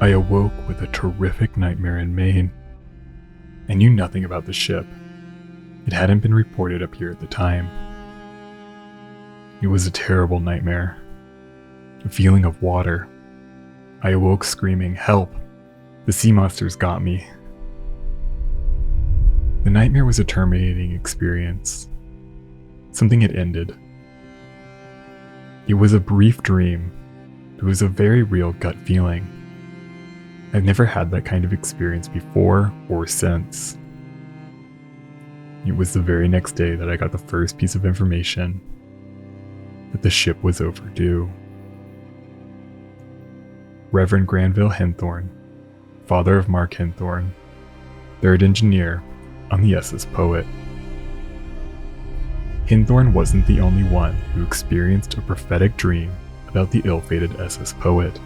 I awoke with a terrific nightmare in Maine. I knew nothing about the ship. It hadn't been reported up here at the time. It was a terrible nightmare. A feeling of water. I awoke screaming, "Help! The sea monsters got me." The nightmare was a terminating experience. Something had ended. It was a brief dream. It was a very real gut feeling. I've never had that kind of experience before or since. It was the very next day that I got the first piece of information that the ship was overdue. Reverend Granville Henthorne, father of Mark Henthorne, third engineer on the SS Poet. Henthorne wasn't the only one who experienced a prophetic dream about the ill-fated SS Poet.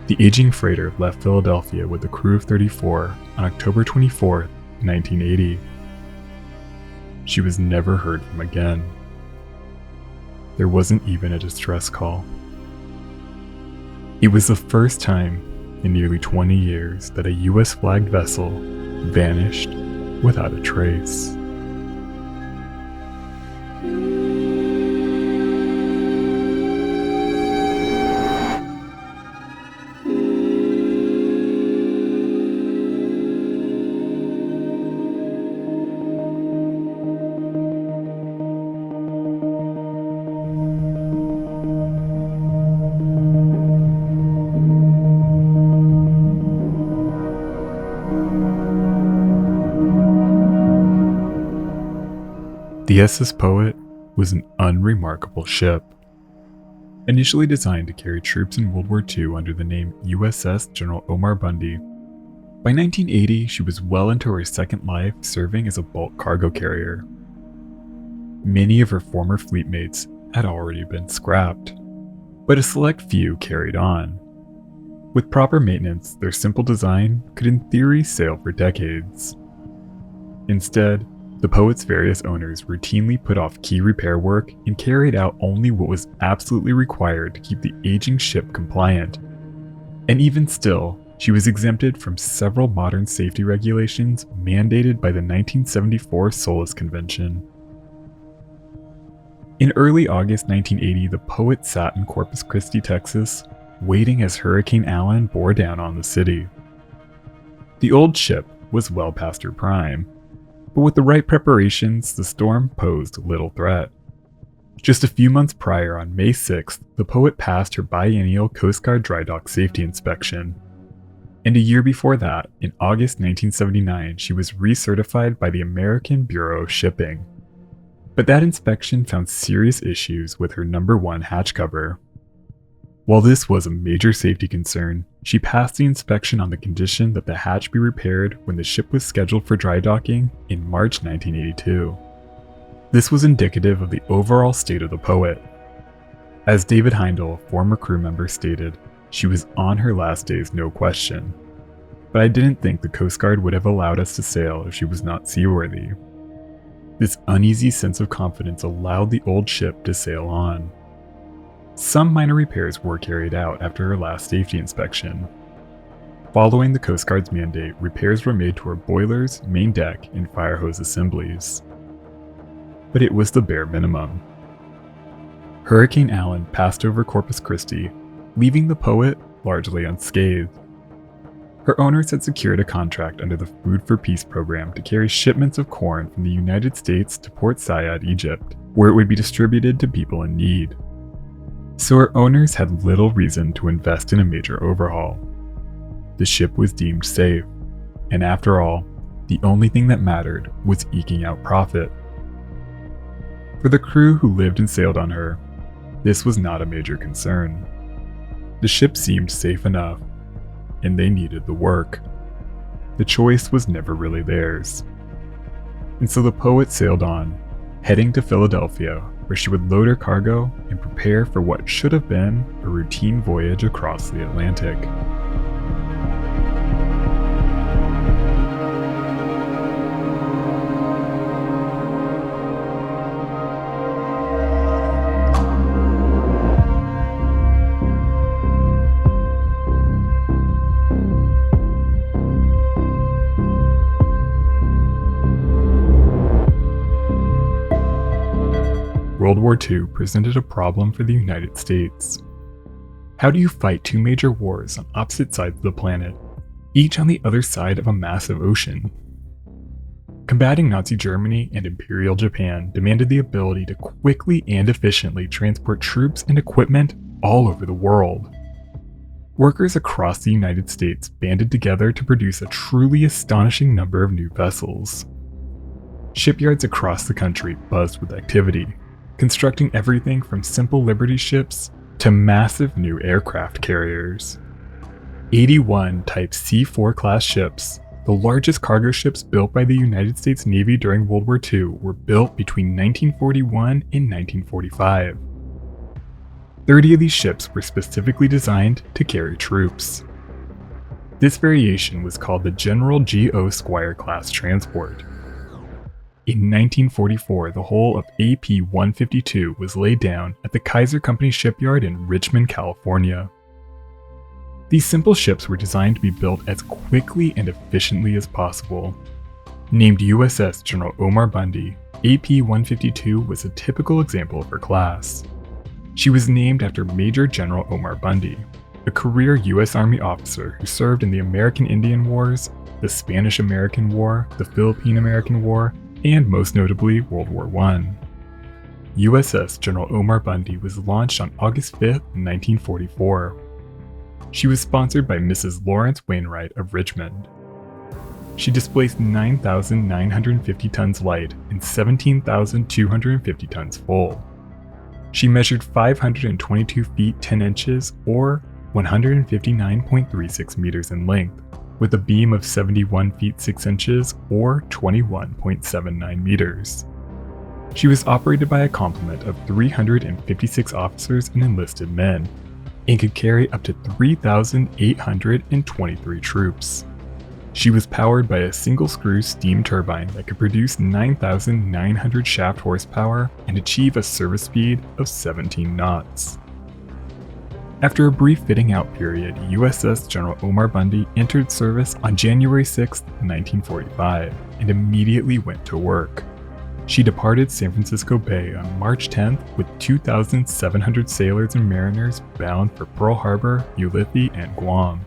The aging freighter left Philadelphia with a crew of 34 on October 24, 1980. She was never heard from again. There wasn't even a distress call. It was the first time in nearly 20 years that a US-flagged vessel vanished without a trace. The SS Poet was an unremarkable ship. Initially designed to carry troops in World War II under the name USS General Omar Bundy, by 1980 she was well into her second life serving as a bulk cargo carrier. Many of her former fleetmates had already been scrapped, but a select few carried on. With proper maintenance, their simple design could in theory sail for decades. Instead, the Poet's various owners routinely put off key repair work and carried out only what was absolutely required to keep the aging ship compliant. And even still, she was exempted from several modern safety regulations mandated by the 1974 Solis Convention. In early August 1980, the Poet sat in Corpus Christi, Texas, waiting as Hurricane Allen bore down on the city. The old ship was well past her prime, but with the right preparations, the storm posed little threat. Just a few months prior, on May 6th, the Poet passed her biennial Coast Guard dry dock safety inspection. And a year before that, in August 1979, she was recertified by the American Bureau of Shipping. But that inspection found serious issues with her number 1 hatch cover. While this was a major safety concern, she passed the inspection on the condition that the hatch be repaired when the ship was scheduled for dry docking in March 1982. This was indicative of the overall state of the Poet. As David Heindel, a former crew member, stated, she was on her last days, no question. But I didn't think the Coast Guard would have allowed us to sail if she was not seaworthy. This uneasy sense of confidence allowed the old ship to sail on. Some minor repairs were carried out after her last safety inspection. Following the Coast Guard's mandate, repairs were made to her boilers, main deck, and fire hose assemblies. But it was the bare minimum. Hurricane Allen passed over Corpus Christi, leaving the Poet largely unscathed. Her owners had secured a contract under the Food for Peace program to carry shipments of corn from the United States to Port Said, Egypt, where it would be distributed to people in need. So her owners had little reason to invest in a major overhaul. The ship was deemed safe, and after all, the only thing that mattered was eking out profit. For the crew who lived and sailed on her, this was not a major concern. The ship seemed safe enough, and they needed the work. The choice was never really theirs. And so the Poet sailed on, heading to Philadelphia, where she would load her cargo and prepare for what should have been a routine voyage across the Atlantic. World War II presented a problem for the United States. How do you fight two major wars on opposite sides of the planet, each on the other side of a massive ocean? Combating Nazi Germany and Imperial Japan demanded the ability to quickly and efficiently transport troops and equipment all over the world. Workers across the United States banded together to produce a truly astonishing number of new vessels. Shipyards across the country buzzed with activity, constructing everything from simple Liberty ships to massive new aircraft carriers. 81 Type C-4 class ships, the largest cargo ships built by the United States Navy during World War II, were built between 1941 and 1945. 30 of these ships were specifically designed to carry troops. This variation was called the General G.O. Squire class transport. In 1944, the hull of AP-152 was laid down at the Kaiser Company shipyard in Richmond, California. These simple ships were designed to be built as quickly and efficiently as possible. Named USS General Omar Bundy, AP-152 was a typical example of her class. She was named after Major General Omar Bundy, a career U.S. Army officer who served in the American Indian Wars, the Spanish-American War, the Philippine-American War, and most notably World War I. USS General Omar Bundy was launched on August 5, 1944. She was sponsored by Mrs. Lawrence Wainwright of Richmond. She displaced 9,950 tons light and 17,250 tons full. She measured 522 feet 10 inches or 159.36 meters in length, with a beam of 71 feet 6 inches or 21.79 meters. She was operated by a complement of 356 officers and enlisted men, and could carry up to 3,823 troops. She was powered by a single-screw steam turbine that could produce 9,900 shaft horsepower and achieve a service speed of 17 knots. After a brief fitting out period, USS General Omar Bundy entered service on January 6, 1945, and immediately went to work. She departed San Francisco Bay on March 10th with 2,700 sailors and mariners bound for Pearl Harbor, Ulithi, and Guam.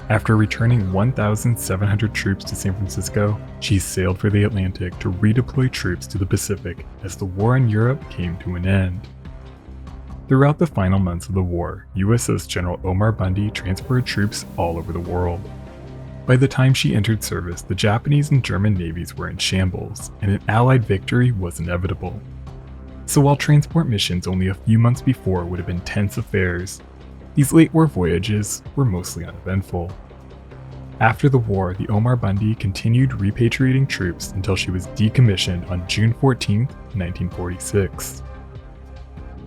After returning 1,700 troops to San Francisco, she sailed for the Atlantic to redeploy troops to the Pacific as the war in Europe came to an end. Throughout the final months of the war, USS General Omar Bundy transported troops all over the world. By the time she entered service, the Japanese and German navies were in shambles, and an Allied victory was inevitable. So while transport missions only a few months before would have been tense affairs, these late war voyages were mostly uneventful. After the war, the Omar Bundy continued repatriating troops until she was decommissioned on June 14, 1946.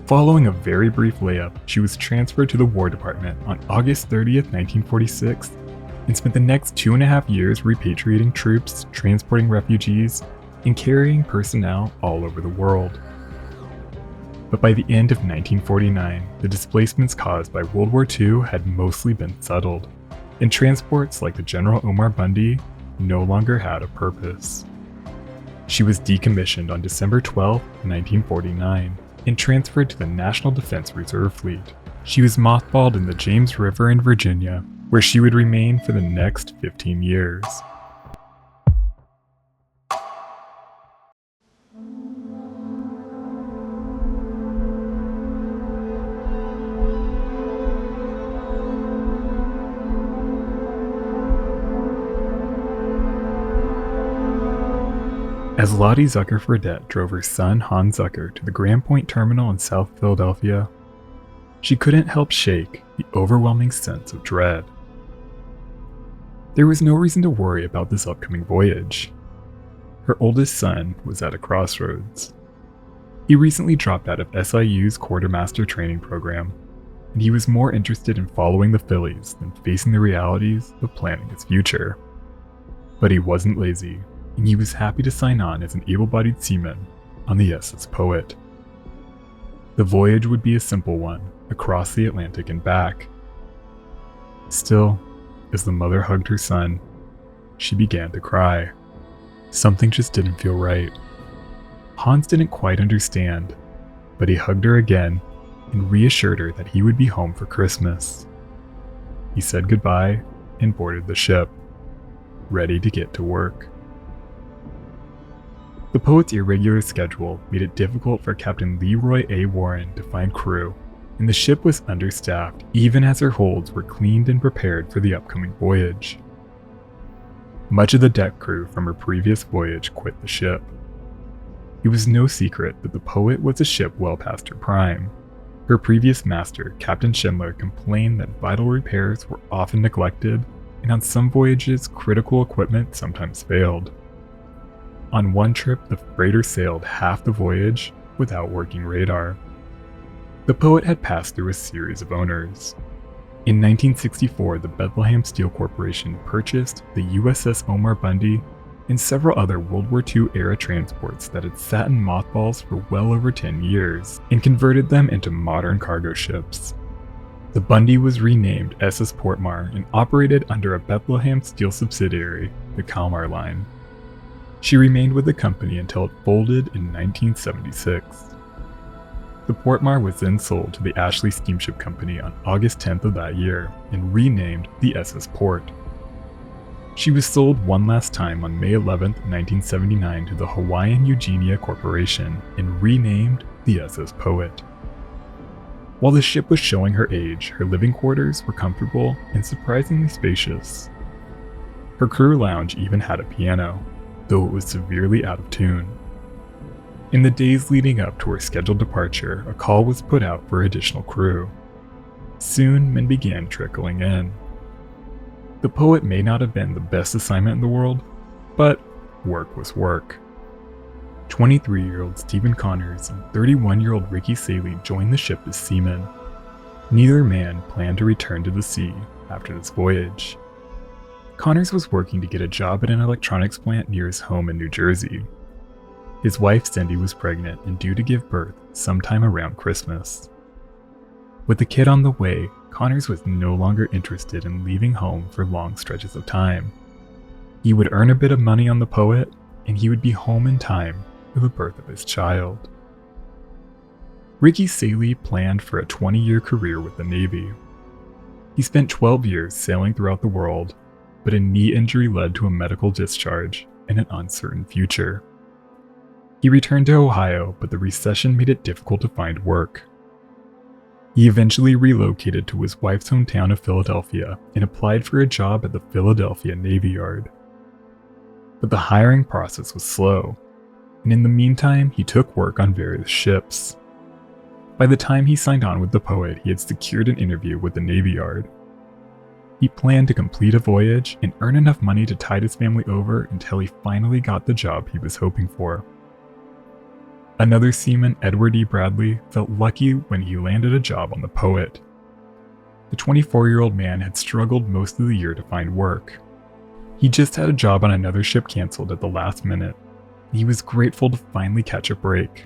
Following a very brief layup, she was transferred to the War Department on August 30, 1946, and spent the next 2.5 years repatriating troops, transporting refugees, and carrying personnel all over the world. But by the end of 1949, the displacements caused by World War II had mostly been settled, and transports like the General Omar Bundy no longer had a purpose. She was decommissioned on December 12, 1949, and transferred to the National Defense Reserve Fleet. She was mothballed in the James River in Virginia, where she would remain for the next 15 years. As Lottie Zucker-Fredette drove her son Hans Zucker to the Grand Point Terminal in South Philadelphia, she couldn't help shake the overwhelming sense of dread. There was no reason to worry about this upcoming voyage. Her oldest son was at a crossroads. He recently dropped out of SIU's quartermaster training program, and he was more interested in following the Phillies than facing the realities of planning his future. But he wasn't lazy, and he was happy to sign on as an able-bodied seaman on the SS Poet. The voyage would be a simple one, across the Atlantic and back. Still, as the mother hugged her son, she began to cry. Something just didn't feel right. Hans didn't quite understand, but he hugged her again and reassured her that he would be home for Christmas. He said goodbye and boarded the ship, ready to get to work. The poet's irregular schedule made it difficult for Captain Leroy A. Warren to find crew, and the ship was understaffed even as her holds were cleaned and prepared for the upcoming voyage. Much of the deck crew from her previous voyage quit the ship. It was no secret that the poet was a ship well past her prime. Her previous master, Captain Schindler, complained that vital repairs were often neglected, and on some voyages, critical equipment sometimes failed. On one trip, the freighter sailed half the voyage without working radar. The poet had passed through a series of owners. In 1964, the Bethlehem Steel Corporation purchased the USS Omar Bundy and several other World War II-era transports that had sat in mothballs for well over 10 years and converted them into modern cargo ships. The Bundy was renamed SS Portmar and operated under a Bethlehem Steel subsidiary, the Kalmar Line. She remained with the company until it folded in 1976. The Portmar was then sold to the Ashley Steamship Company on August 10th of that year and renamed the SS Port. She was sold one last time on May 11, 1979 to the Hawaiian Eugenia Corporation and renamed the SS Poet. While the ship was showing her age, her living quarters were comfortable and surprisingly spacious. Her crew lounge even had a piano, though it was severely out of tune. In the days leading up to her scheduled departure, a call was put out for additional crew. Soon, men began trickling in. The poet may not have been the best assignment in the world, but work was work. 23-year-old Stephen Connors and 31-year-old Ricky Saley joined the ship as seamen. Neither man planned to return to the sea after this voyage. Connors was working to get a job at an electronics plant near his home in New Jersey. His wife Cindy was pregnant and due to give birth sometime around Christmas. With the kid on the way, Connors was no longer interested in leaving home for long stretches of time. He would earn a bit of money on the poet, and he would be home in time for the birth of his child. Ricky Saley planned for a 20-year career with the Navy. He spent 12 years sailing throughout the world, but a knee injury led to a medical discharge and an uncertain future. He returned to Ohio, but the recession made it difficult to find work. He eventually relocated to his wife's hometown of Philadelphia and applied for a job at the Philadelphia Navy Yard. But the hiring process was slow, and in the meantime, he took work on various ships. By the time he signed on with the poet, he had secured an interview with the Navy Yard. He planned to complete a voyage and earn enough money to tide his family over until he finally got the job he was hoping for. Another seaman, Edward E. Bradley, felt lucky when he landed a job on the poet. The 24-year-old man had struggled most of the year to find work. He just had a job on another ship canceled at the last minute. He was grateful to finally catch a break.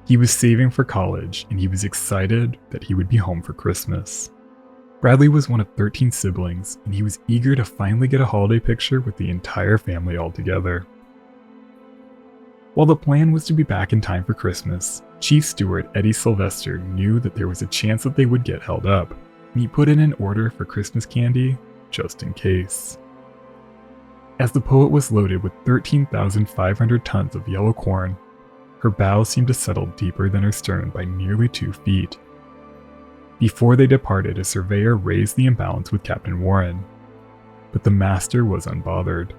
He was saving for college, and he was excited that he would be home for Christmas. Bradley was one of 13 siblings, and he was eager to finally get a holiday picture with the entire family all together. While the plan was to be back in time for Christmas, Chief Steward Eddie Sylvester knew that there was a chance that they would get held up, and he put in an order for Christmas candy just in case. As the poet was loaded with 13,500 tons of yellow corn, her bows seemed to settle deeper than her stern by nearly 2 feet. Before they departed, a surveyor raised the imbalance with Captain Warren, but the master was unbothered.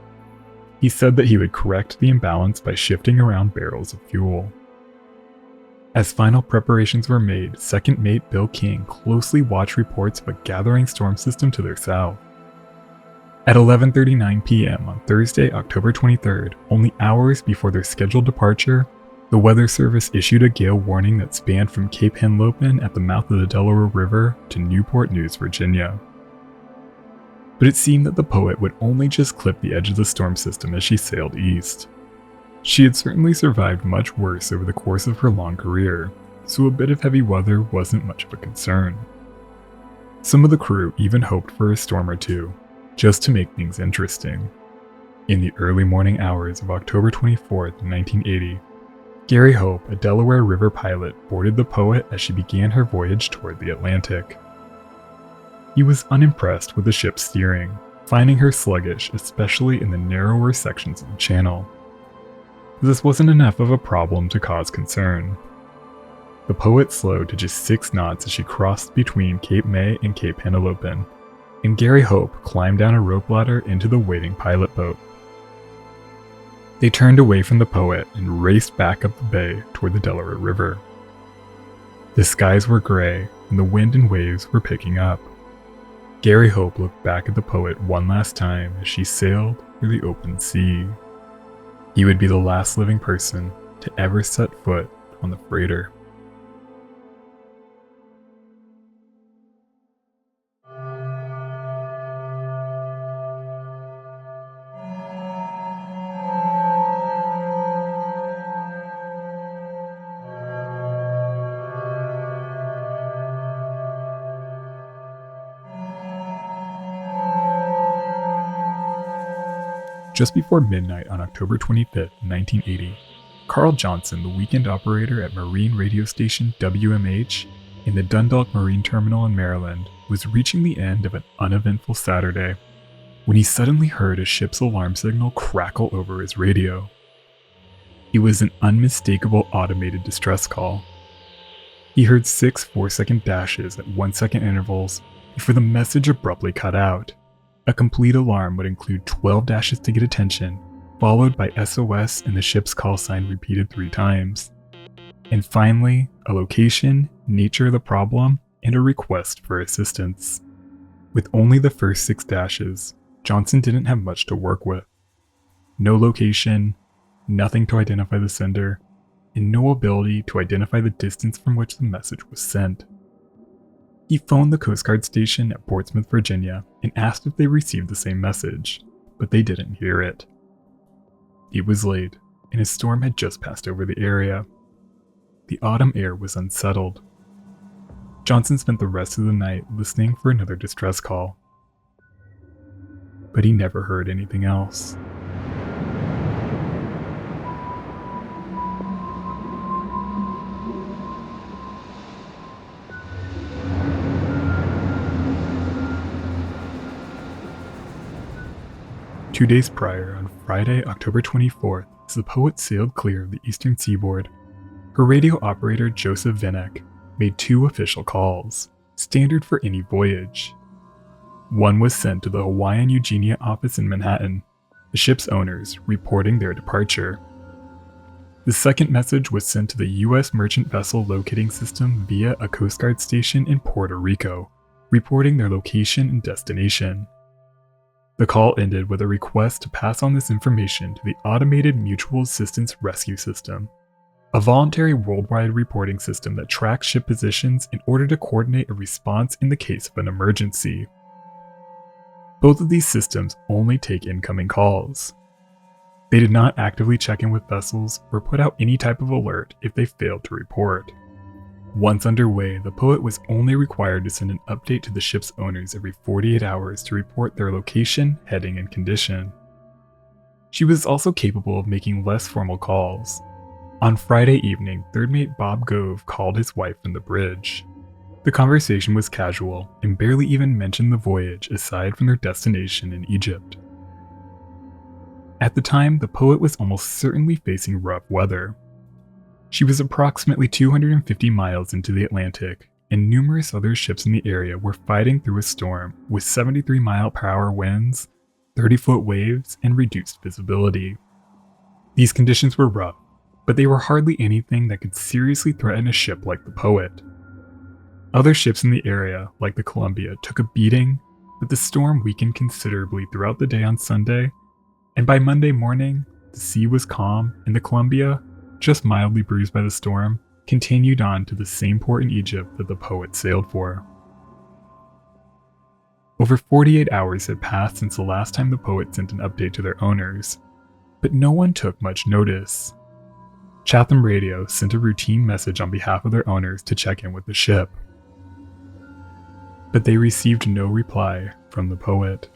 He said that he would correct the imbalance by shifting around barrels of fuel. As final preparations were made, second mate Bill King closely watched reports of a gathering storm system to their south. At 11:39 p.m. on Thursday, October 23rd, only hours before their scheduled departure, the Weather Service issued a gale warning that spanned from Cape Henlopen at the mouth of the Delaware River to Newport News, Virginia. But it seemed that the poet would only just clip the edge of the storm system as she sailed east. She had certainly survived much worse over the course of her long career, so a bit of heavy weather wasn't much of a concern. Some of the crew even hoped for a storm or two, just to make things interesting. In the early morning hours of October 24th, 1980, Gary Hope, a Delaware River pilot, boarded the Poet as she began her voyage toward the Atlantic. He was unimpressed with the ship's steering, finding her sluggish, especially in the narrower sections of the channel. This wasn't enough of a problem to cause concern. The Poet slowed to just 6 knots as she crossed between Cape May and Cape Henlopen, and Gary Hope climbed down a rope ladder into the waiting pilot boat. They turned away from the Poet and raced back up the bay toward the Delaware River. The skies were gray, and the wind and waves were picking up. Gary Hope looked back at the Poet one last time as she sailed through the open sea. He would be the last living person to ever set foot on the freighter. Just before midnight on October 25, 1980, Carl Johnson, the weekend operator at marine radio station WMH in the Dundalk Marine Terminal in Maryland, was reaching the end of an uneventful Saturday when he suddenly heard a ship's alarm signal crackle over his radio. It was an unmistakable automated distress call. He heard 6 4-second dashes at 1-second intervals before the message abruptly cut out. A complete alarm would include 12 dashes to get attention, followed by SOS and the ship's call sign repeated 3 times. And finally, a location, nature of the problem, and a request for assistance. With only the first 6 dashes, Johnson didn't have much to work with. No location, nothing to identify the sender, and no ability to identify the distance from which the message was sent. He phoned the Coast Guard station at Portsmouth, Virginia, and asked if they received the same message, but they didn't hear it. It was late, and a storm had just passed over the area. The autumn air was unsettled. Johnson spent the rest of the night listening for another distress call, but he never heard anything else. Two days prior, on Friday, October 24th, as the Poet sailed clear of the eastern seaboard, her radio operator Joseph Vinek made 2 official calls, standard for any voyage. One was sent to the Hawaiian Eugenia office in Manhattan, the ship's owners reporting their departure. The second message was sent to the U.S. merchant vessel locating system via a Coast Guard station in Puerto Rico, reporting their location and destination. The call ended with a request to pass on this information to the Automated Mutual Assistance Rescue System, a voluntary worldwide reporting system that tracks ship positions in order to coordinate a response in the case of an emergency. Both of these systems only take incoming calls. They did not actively check in with vessels or put out any type of alert if they failed to report. Once underway, the Poet was only required to send an update to the ship's owners every 48 hours to report their location, heading, and condition. She was also capable of making less formal calls. On Friday evening, third mate Bob Gove called his wife from the bridge. The conversation was casual and barely even mentioned the voyage aside from their destination in Egypt. At the time, the Poet was almost certainly facing rough weather. She was approximately 250 miles into the Atlantic, and numerous other ships in the area were fighting through a storm with 73-mile-per-hour winds, 30-foot waves, and reduced visibility. These conditions were rough, but they were hardly anything that could seriously threaten a ship like the Poet. Other ships in the area, like the Columbia, took a beating, but the storm weakened considerably throughout the day on Sunday, and by Monday morning, the sea was calm, and the Columbia, just mildly bruised by the storm, continued on to the same port in Egypt that the Poet sailed for. Over 48 hours had passed since the last time the Poet sent an update to their owners, but no one took much notice. Chatham Radio sent a routine message on behalf of their owners to check in with the ship, but they received no reply from the Poet.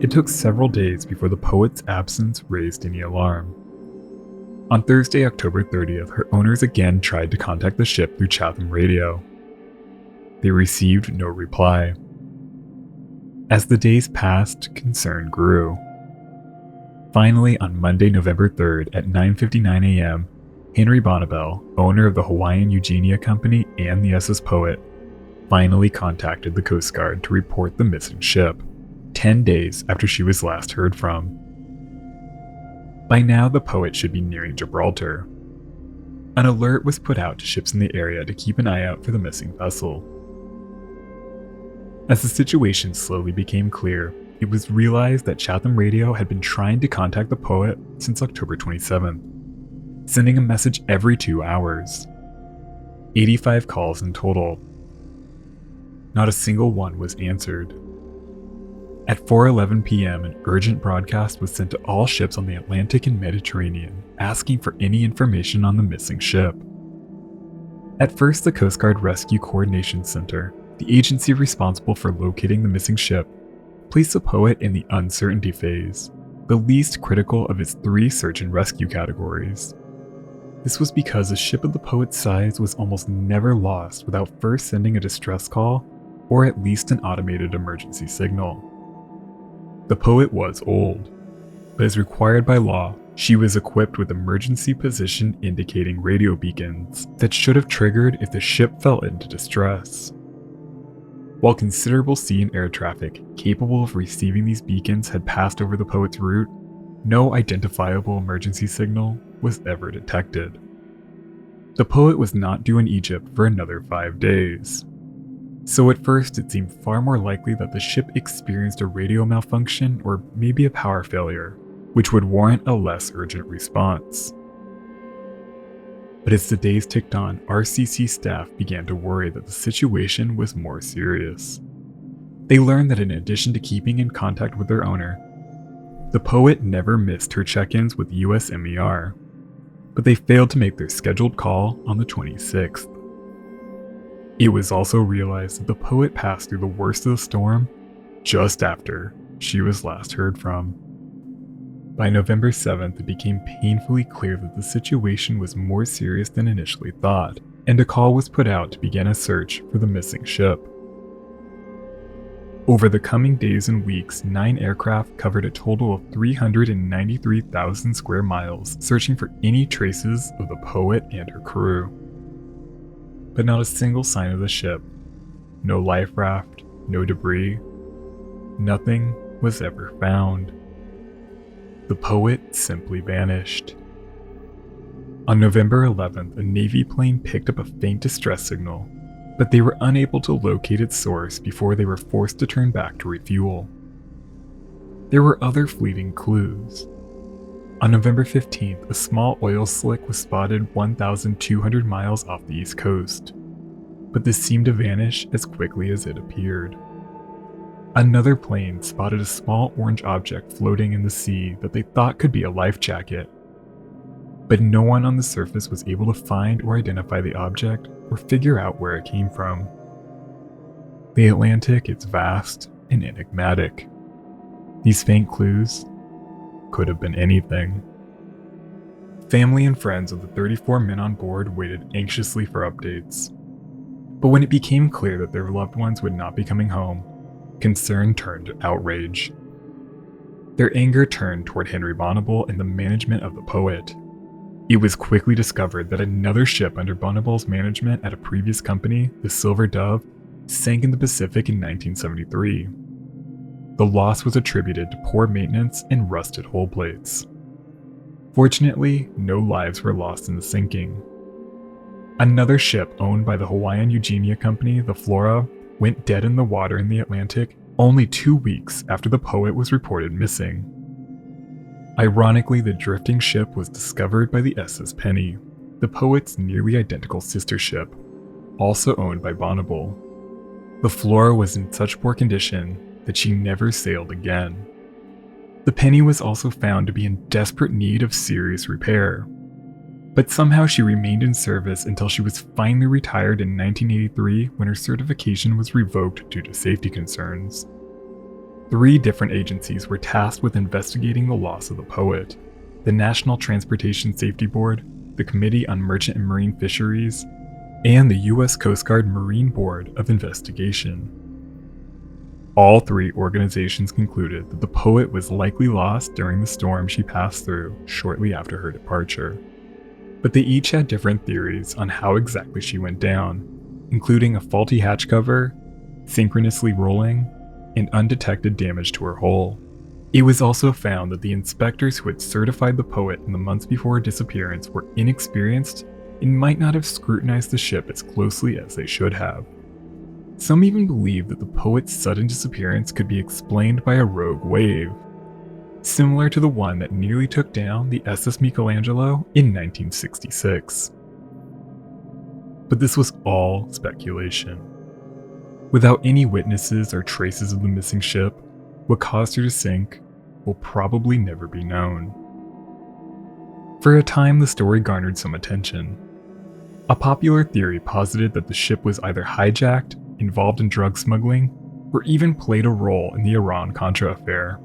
It took several days before the poet's absence raised any alarm. On Thursday, October 30th, her owners again tried to contact the ship through Chatham radio. They received no reply. As the days passed, concern grew. Finally, on Monday, November 3rd at 9:59 a.m., Henry Bonnabel, owner of the Hawaiian Eugenia Company and the SS Poet, finally contacted the Coast Guard to report the missing ship, 10 days after she was last heard from. By now, the Poet should be nearing Gibraltar. An alert was put out to ships in the area to keep an eye out for the missing vessel. As the situation slowly became clear, it was realized that Chatham Radio had been trying to contact the Poet since October 27th, sending a message every 2 hours. 85 calls in total. Not a single one was answered. At 4:11 p.m., an urgent broadcast was sent to all ships on the Atlantic and Mediterranean, asking for any information on the missing ship. At first, the Coast Guard Rescue Coordination Center, the agency responsible for locating the missing ship, placed the Poet in the uncertainty phase, the least critical of its 3 search and rescue categories. This was because a ship of the Poet's size was almost never lost without first sending a distress call or at least an automated emergency signal. The Poet was old, but as required by law, she was equipped with emergency position indicating radio beacons that should have triggered if the ship fell into distress. While considerable sea and air traffic capable of receiving these beacons had passed over the Poet's route, no identifiable emergency signal was ever detected. The Poet was not due in Egypt for another 5 days. So at first it seemed far more likely that the ship experienced a radio malfunction or maybe a power failure, which would warrant a less urgent response. But as the days ticked on, RCC staff began to worry that the situation was more serious. They learned that in addition to keeping in contact with their owner, the Poet never missed her check-ins with USMER, but they failed to make their scheduled call on the 26th. It was also realized that the Poet passed through the worst of the storm just after she was last heard from. By November 7th, it became painfully clear that the situation was more serious than initially thought, and a call was put out to begin a search for the missing ship. Over the coming days and weeks, 9 aircraft covered a total of 393,000 square miles, searching for any traces of the Poet and her crew. But not a single sign of the ship. No life raft, no debris. Nothing was ever found. The Poet simply vanished. On November 11th, a Navy plane picked up a faint distress signal, but they were unable to locate its source before they were forced to turn back to refuel. There were other fleeting clues. On November 15th, a small oil slick was spotted 1,200 miles off the east coast, but this seemed to vanish as quickly as it appeared. Another plane spotted a small orange object floating in the sea that they thought could be a life jacket, but no one on the surface was able to find or identify the object or figure out where it came from. The Atlantic is vast and enigmatic. These faint clues could have been anything. Family and friends of the 34 men on board waited anxiously for updates. But when it became clear that their loved ones would not be coming home, concern turned to outrage. Their anger turned toward Henry Bonnabel and the management of the Poet. It was quickly discovered that another ship under Bonnabel's management at a previous company, the Silver Dove, sank in the Pacific in 1973. The loss was attributed to poor maintenance and rusted hull plates. Fortunately, no lives were lost in the sinking. Another ship owned by the Hawaiian Eugenia Company, the Flora, went dead in the water in the Atlantic only 2 weeks after the Poet was reported missing. Ironically, the drifting ship was discovered by the SS Penny, the Poet's nearly identical sister ship, also owned by Bonnabel. The Flora was in such poor condition that she never sailed again. The Penny was also found to be in desperate need of serious repair, but somehow she remained in service until she was finally retired in 1983 when her certification was revoked due to safety concerns. 3 different agencies were tasked with investigating the loss of the poet: the National Transportation Safety Board, the Committee on Merchant and Marine Fisheries, and the U.S. Coast Guard Marine Board of Investigation. All 3 organizations concluded that the poet was likely lost during the storm she passed through shortly after her departure. But they each had different theories on how exactly she went down, including a faulty hatch cover, synchronously rolling, and undetected damage to her hull. It was also found that the inspectors who had certified the poet in the months before her disappearance were inexperienced and might not have scrutinized the ship as closely as they should have. Some even believe that the poet's sudden disappearance could be explained by a rogue wave, similar to the one that nearly took down the SS Michelangelo in 1966. But this was all speculation. Without any witnesses or traces of the missing ship, what caused her to sink will probably never be known. For a time, the story garnered some attention. A popular theory posited that the ship was either hijacked, involved in drug smuggling, or even played a role in the Iran-Contra affair.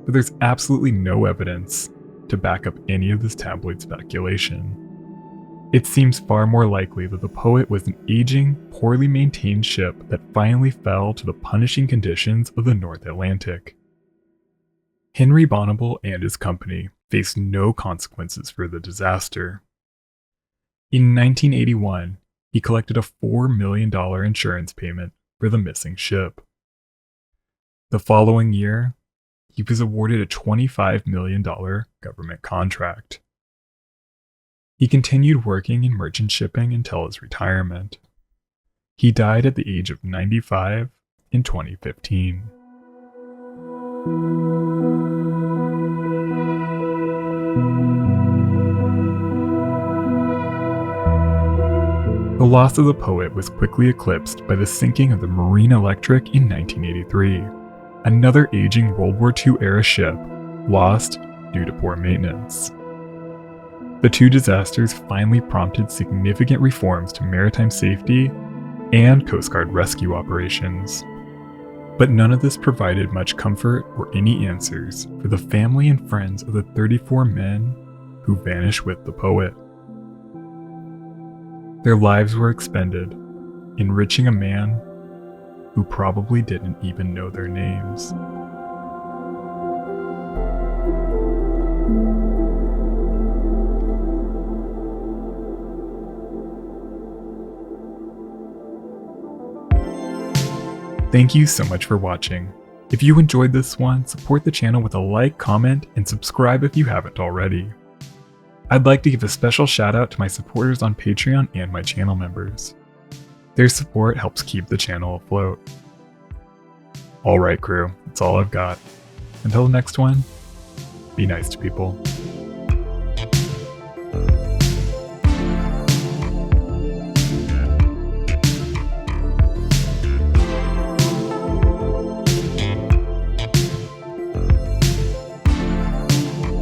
But there's absolutely no evidence to back up any of this tabloid speculation. It seems far more likely that the poet was an aging, poorly maintained ship that finally fell to the punishing conditions of the North Atlantic. Henry Bonnable and his company faced no consequences for the disaster. In 1981, he collected a $4 million insurance payment for the missing ship. The following year, he was awarded a $25 million government contract. He continued working in merchant shipping until his retirement. He died at the age of 95 in 2015. The loss of the poet was quickly eclipsed by the sinking of the Marine Electric in 1983, another aging World War II-era ship lost due to poor maintenance. The 2 disasters finally prompted significant reforms to maritime safety and Coast Guard rescue operations. But none of this provided much comfort or any answers for the family and friends of the 34 men who vanished with the poet. Their lives were expended, enriching a man who probably didn't even know their names. Thank you so much for watching. If you enjoyed this one, support the channel with a like, comment, and subscribe if you haven't already. I'd like to give a special shout out to my supporters on Patreon and my channel members. Their support helps keep the channel afloat. Alright crew, that's all I've got. Until the next one, be nice to people.